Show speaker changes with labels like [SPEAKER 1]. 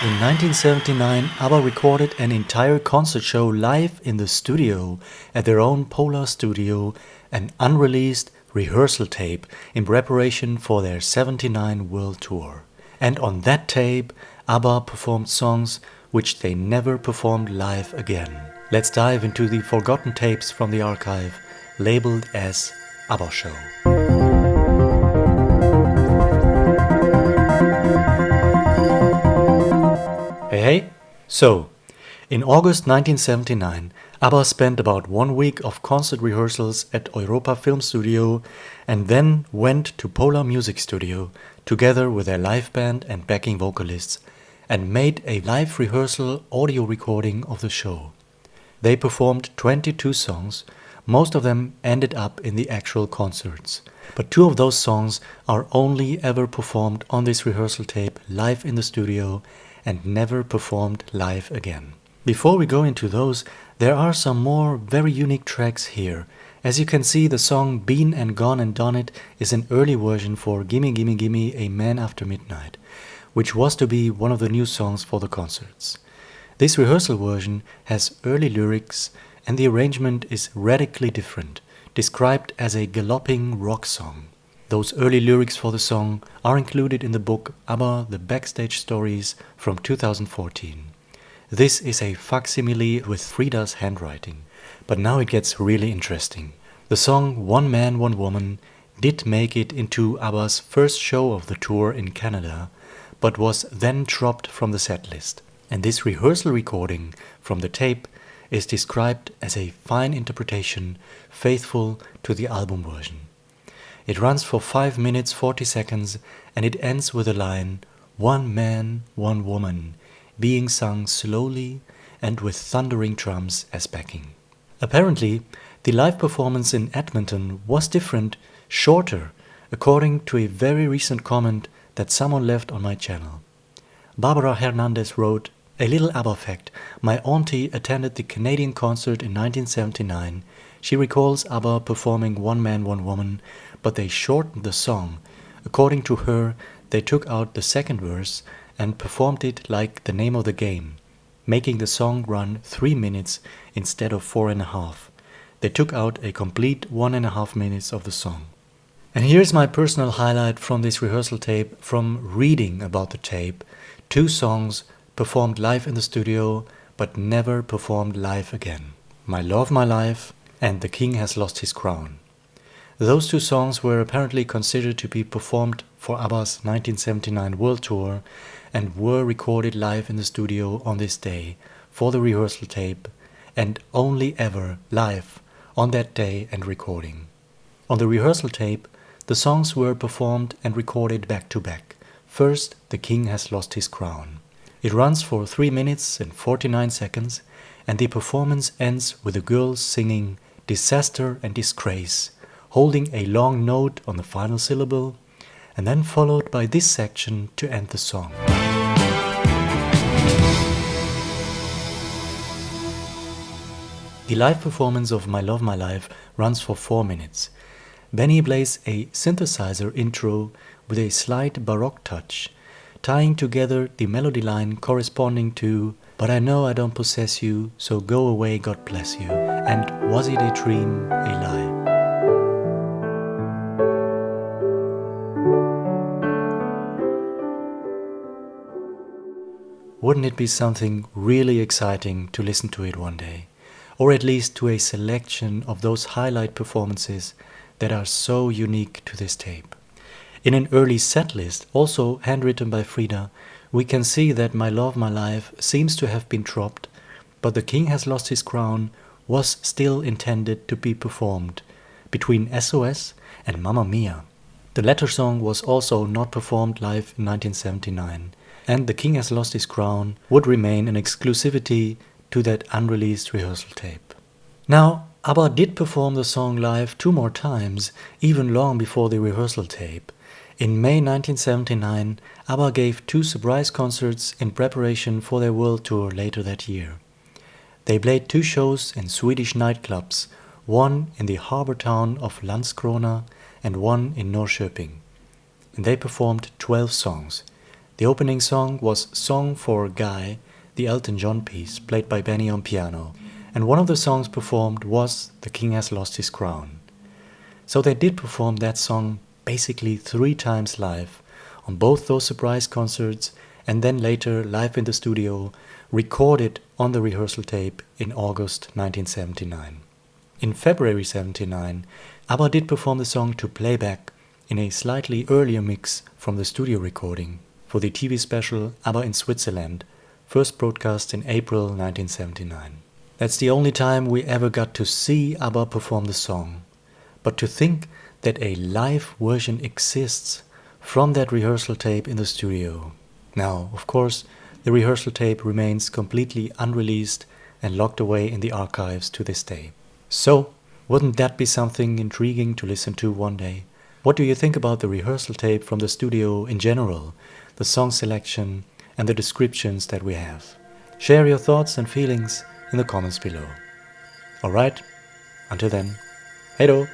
[SPEAKER 1] In 1979, ABBA recorded an entire concert show live in the studio at their own Polar studio, an unreleased rehearsal tape in preparation for their 79 world tour. And on that tape, ABBA performed songs which they never performed live again. Let's dive into the forgotten tapes from the archive, labeled as ABBA Show. Hey. So, in August 1979, ABBA spent about 1 week of concert rehearsals at Europa Film Studio and then went to Polar Music Studio together with their live band and backing vocalists and made a live rehearsal audio recording of the show. They performed 22 songs, most of them ended up in the actual concerts. But 2 of those songs are only ever performed on this rehearsal tape live in the studio and never performed live again. Before we go into those, there are some more very unique tracks here. As you can see, the song Been and Gone and Done It is an early version for Gimme Gimme Gimme A Man After Midnight, which was to be one of the new songs for the concerts. This rehearsal version has early lyrics and the arrangement is radically different, described as a galloping rock song. Those early lyrics for the song are included in the book ABBA The Backstage Stories from 2014. This is a facsimile with Frida's handwriting. But now it gets really interesting. The song One Man, One Woman did make it into ABBA's first show of the tour in Canada, but was then dropped from the setlist. And this rehearsal recording from the tape is described as a fine interpretation, faithful to the album version. It runs for 5 minutes 40 seconds and it ends with the line "One man, one woman," being sung slowly and with thundering drums as backing. Apparently, the live performance in Edmonton was different, shorter, according to a very recent comment that someone left on my channel. Barbara Hernandez wrote, "A little ABBA fact, my auntie attended the Canadian concert in 1979. She recalls ABBA performing One Man, One Woman, but they shortened the song. According to her, they took out the second verse and performed it like the name of the game, making the song run 3 minutes instead of 4.5. They took out a complete 1.5 minutes of the song." And here's my personal highlight from this rehearsal tape from reading about the tape. 2 songs performed live in the studio but never performed live again. My Love My Life and The King Has Lost His Crown. Those 2 songs were apparently considered to be performed for ABBA's 1979 world tour and were recorded live in the studio on this day for the rehearsal tape and only ever live on that day and recording. On the rehearsal tape, the songs were performed and recorded back to back. First, The King Has Lost His Crown. It runs for 3 minutes and 49 seconds and the performance ends with the girls singing Disaster and Disgrace, holding a long note on the final syllable, and then followed by this section to end the song. The live performance of My Love My Life runs for 4 minutes. Benny plays a synthesizer intro with a slight baroque touch, tying together the melody line corresponding to "But I know I don't possess you, so go away, God bless you," and "Was it a dream, a lie?" Wouldn't it be something really exciting to listen to it one day? Or at least to a selection of those highlight performances that are so unique to this tape. In an early setlist, also handwritten by Frida, we can see that My Love My Life seems to have been dropped, but The King Has Lost His Crown was still intended to be performed between SOS and Mamma Mia. The latter song was also not performed live in 1979, and The King Has Lost His Crown would remain an exclusivity to that unreleased rehearsal tape. Now, ABBA did perform the song live 2 more times, even long before the rehearsal tape. In May 1979, ABBA gave 2 surprise concerts in preparation for their world tour later that year. They played 2 shows in Swedish nightclubs, one in the harbor town of Landskrona and one in Norrköping. And they performed 12 songs. The opening song was Song for a Guy, the Elton John piece, played by Benny on piano, and one of the songs performed was The King Has Lost His Crown. So they did perform that song basically 3 times live, on both those surprise concerts, and then later live in the studio, recorded on the rehearsal tape in August 1979. In February 79, ABBA did perform the song to playback in a slightly earlier mix from the studio recording for the TV special ABBA in Switzerland, first broadcast in April 1979. That's the only time we ever got to see ABBA perform the song. But to think that a live version exists from that rehearsal tape in the studio. Now, of course, the rehearsal tape remains completely unreleased and locked away in the archives to this day. So, wouldn't that be something intriguing to listen to one day? What do you think about the rehearsal tape from the studio in general, the song selection, and the descriptions that we have? Share your thoughts and feelings in the comments below. Alright, until then, hey do!